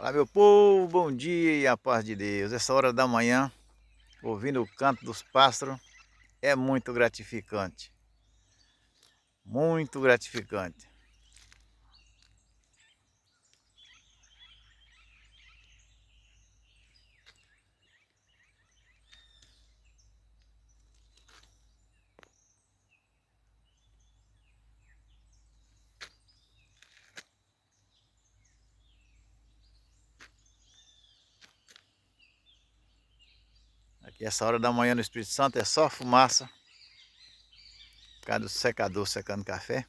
Fala, meu povo, bom dia e a paz de Deus. Essa hora da manhã, ouvindo o canto dos pássaros, é muito gratificante. Muito gratificante. Aqui, essa hora da manhã no Espírito Santo, é só fumaça. Por causa do secador secando café.